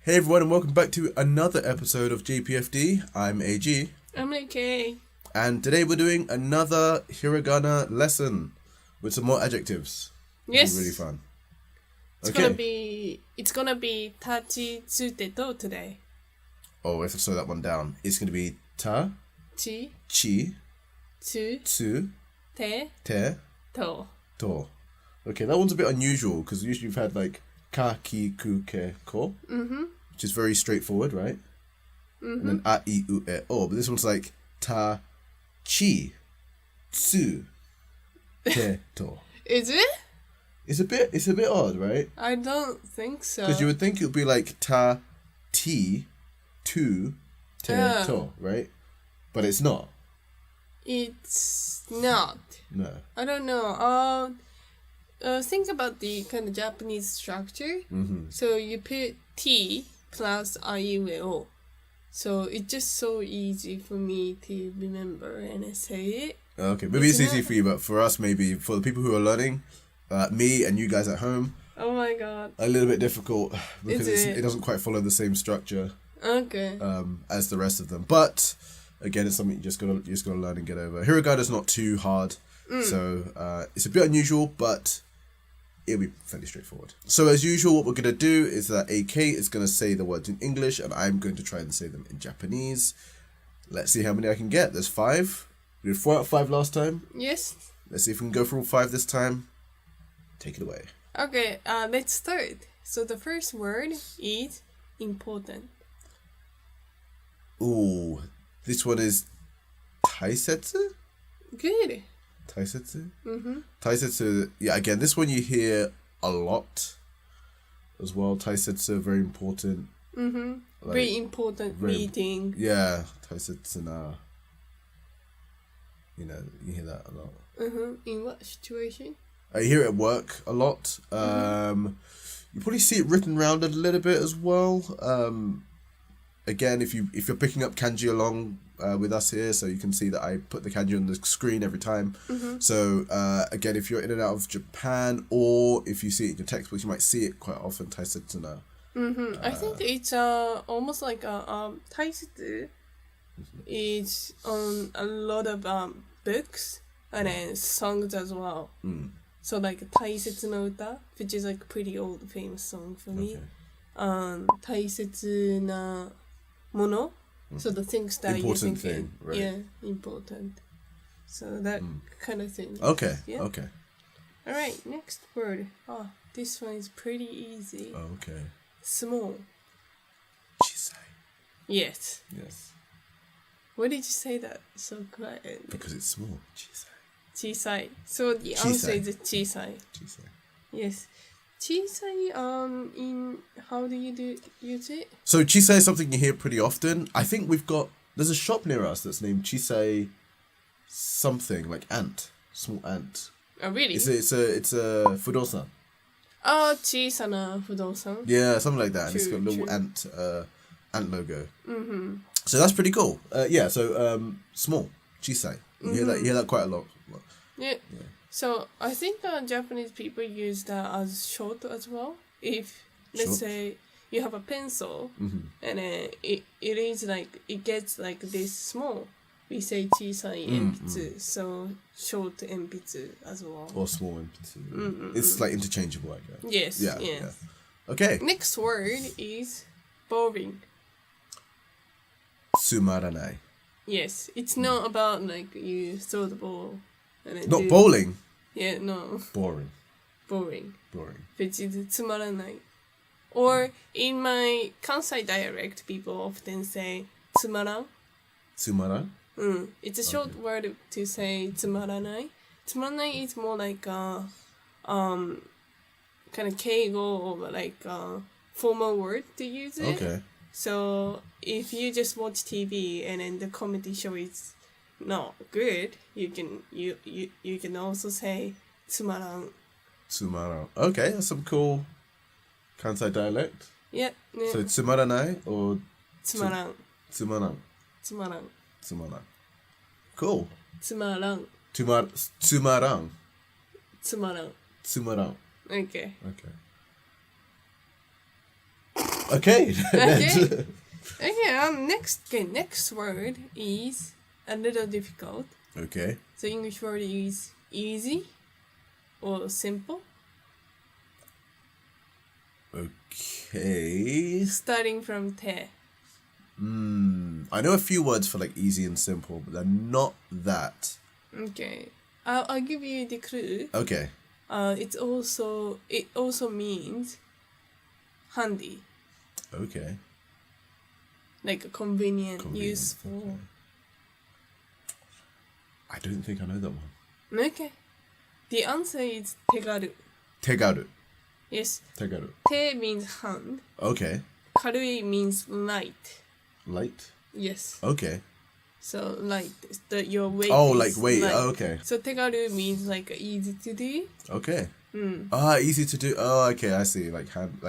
Hey everyone, and welcome back to another episode of JPFD. I'm AG. I'm okay. And today we're doing another hiragana lesson with some more adjectives. Yes. It'll be really fun. It's gonna be ta chi tsuite to today. Oh, we have to slow that one down. It's going to be ta, Chi, chi, tsu, tsu, te, te, to. to. Okay, that one's a bit unusual because usually you've had like ka, ki, ku, ke, ko. Mm-hmm. Which is very straightforward, right? Mm-hmm. And then a, I, u, e, o. But this one's like ta, chi, tsu, te, to. Is it? It's a bit odd, right? I don't think so. Because you would think it would be like ta, ti, tu, te, to, right? But it's not. It's not. No. I don't know. Think about the kind of Japanese structure. Mm-hmm. So you put T plus I-U-E-O. So it's just so easy for me to remember and say it. Okay, maybe it's easy for you, but for us, maybe for the people who are learning, me and you guys at home, Oh my god. a little bit difficult because Is it? it doesn't quite follow the same structure Okay. as the rest of them. But again, it's something you just gotta learn and get over. Hiragana's not too hard, so it's a bit unusual, but it'll be fairly straightforward. So as usual, what we're going to do is that AK is going to say the words in English and I'm going to try and say them in Japanese. Let's see how many I can get. There's 5. We did 4 out of 5 last time. Yes. Let's see if we can go for all 5 this time. Take it away. Okay, let's start. So the first word is important. Ooh, this one is taisetsu? Good. Taisetsu? Mm-hmm. Taisetsu, yeah, again, this one you hear a lot as well. Taisetsu, very important. Mm-hmm. Like, very important meeting. Yeah, taisetsu na. You know, you hear that a lot. Mm-hmm. In what situation? I hear it at work a lot. You probably see it written around a little bit as well. Again, if you're picking up kanji along with us here, so you can see that I put the kanji on the screen every time. Mm-hmm. So again, if you're in and out of Japan, or if you see it in your textbooks, you might see it quite often. Taisetsu na. Mm-hmm. I think it's almost like taisetsu is on a lot of books and then songs as well. So like 大切な歌, which is like a pretty old famous song for me. Okay. 大切なもの, so the things that important you think thing, right? Yeah, important. So that kind of thing. Okay. Yeah. Okay. All right, next word. This one is pretty easy. Okay. Small. Chisai. Yes. Yes. Why did you say that so quiet? Because it's small. Chisai. 小さい. So the answer is 小さい. Chisai. Yes. 小さい, in how do you use it? So chisai is something you hear pretty often. I think there's a shop near us that's named Chisai something, like ant, small ant. Oh, really? It's a fudosan. 小さな不動産? Yeah, something like that. And it's got a little ant logo. Mm-hmm. So that's pretty cool. So small, chisai. You hear that quite a lot. Yeah. So I think Japanese people use that as short as well. If let's say you have a pencil and it is like it gets like this small, we say 小さい鉛筆, so short 鉛筆 as well. Or small empty. It's like interchangeable, I guess. Yes. Yeah. Okay. Next word is boring. Tsumaranai. Yes, it's not about like you throw the ball. And Not bowling. Yeah, no. Boring. Boring. Which is つまらない. Or in my Kansai dialect, people often say つまらん. Tsumara? It's a short word to say つまらない. つまらない is more like a kind of keigo or like a formal word to use it. Okay. So if you just watch TV and then the comedy show is not good, you can also say つまらん. Tsumara. Okay, that's some cool Kansai dialect. Yeah. So tsumaranai or つまらん. tsumaran? つまらん. Tsumaran. Cool. つまらん. Tsumaran. つまらん. Tsumaran. Okay. Okay. Okay. Okay. Okay, next word is a little difficult. Okay. The English word is easy or simple. Okay. Starting from te. I know a few words for like easy and simple, but they're not that. Okay. I'll give you the clue. Okay. It also means handy. Okay. Like convenient, useful. Okay. I don't think I know that one. Okay. The answer is tegaru. Tegaru. Yes. Tegaru. Te means hand. Okay. Karui means light. Light. Yes. Okay. So light. Your weight. Oh, is like weight. light. Oh, okay. So tegaru means like easy to do. Okay. Easy to do. Oh, okay. I see. Like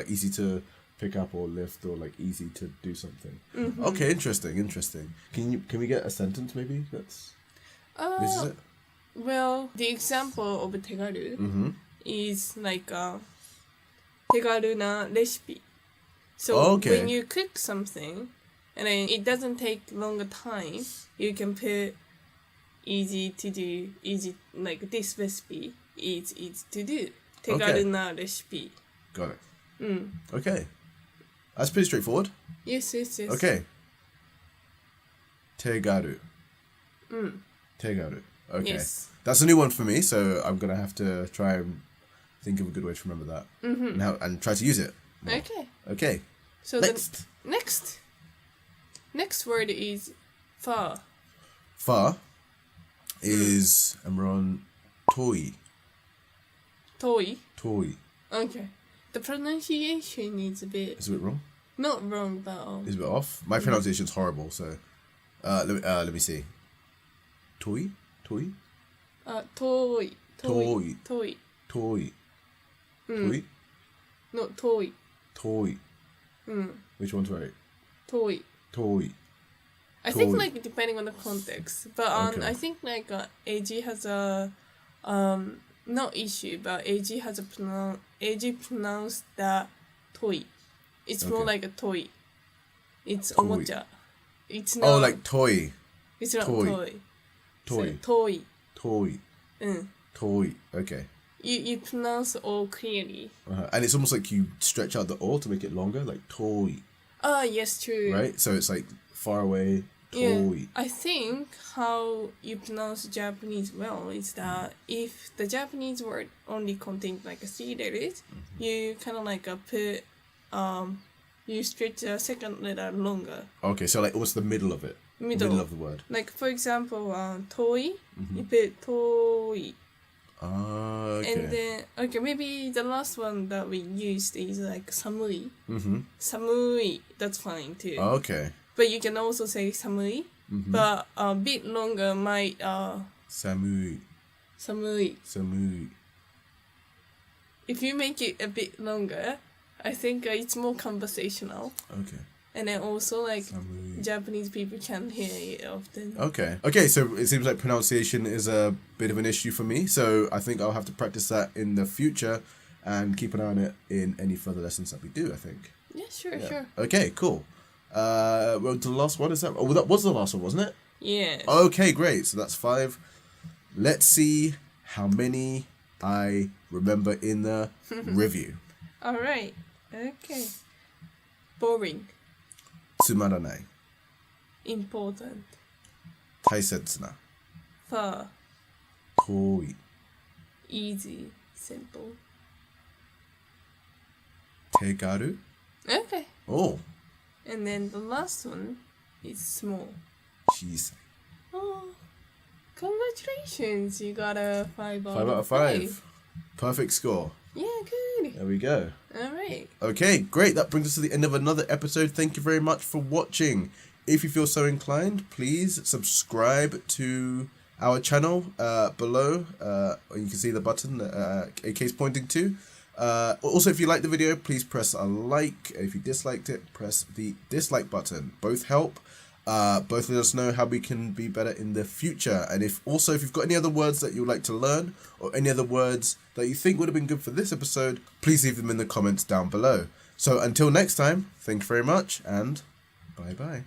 easy to pick up or lift, or like easy to do something. Mm-hmm. Okay. Interesting. Can we get a sentence maybe? This is it. Well, the example of tegaru is like tegaru na recipe. So when you cook something and then it doesn't take longer time, you can put easy to do, easy, like this recipe is easy to do. Tegaru na recipe. Got it. Okay. That's pretty straightforward. Yes. Okay. Tegaru. Tegaru. Okay. Yes. That's a new one for me, so I'm going to have to try and think of a good way to remember that. And try to use it more. Okay. Okay. So next word is far. Far is, and we're on toi. Toi. Toi. Okay. The pronunciation is a bit... Is it a bit wrong? Not wrong, but... Is it a bit off? My pronunciation's horrible, so... let me see. Toi? Toi? Toi. Toi. Toi. Toi. Toi? No, toi. Toi. Which one's right? Toi. Toi. I think like depending on the context, but I think like AG has a not issue, but AG has a AG pronounced that toy. It's more like a toy. It's Toy. omocha. It's not. Oh, like toy. It's not toy. toy. Toy. So, toy. Toy. Toy. Okay. You pronounce all clearly. And it's almost like you stretch out the O to make it longer, like toy. Yes, true. Right? So it's like far away, toy. Yeah, I think how you pronounce Japanese well is that if the Japanese word only contains like 3 letters, you kind of like put you stretch the second letter longer. Okay, so like almost the middle of it. Middle of the word. Like for example, toy, you put toy. Okay. And then maybe the last one that we used is like samui. Samui, that's fine too. Okay. But you can also say samui, but a bit longer might Samui. Samui. If you make it a bit longer, I think it's more conversational. Okay. And then also like Samui. Japanese people can hear it often. Okay, so it seems like pronunciation is a bit of an issue for me, so I think I'll have to practice that in the future and keep an eye on it in any further lessons that we do, I think. Yeah, sure. Okay, cool. Well, the last one, is that? Oh, that was the last one, wasn't it? Yeah. Okay, great. So that's 5. Let's see how many I remember in the review. Alright. Okay. Boring. つまらない Important. 大切な Far. 遠い Easy. Simple. 手軽 Okay. Oh, And then the last one is small. 小さい Oh, congratulations! You got a 5 5 out of 5. Perfect score. Yeah, good. There we go. Alright. Okay, great. That brings us to the end of another episode. Thank you very much for watching. If you feel so inclined, please subscribe to our channel below. You can see the button AK is pointing to. Also, if you liked the video, please press a like. If you disliked it, press the dislike button. Both help. Both let us know how we can be better in the future. And if you've got any other words that you would like to learn, or any other words that you think would have been good for this episode, please leave them in the comments down below. So until next time, thank you very much, and bye bye.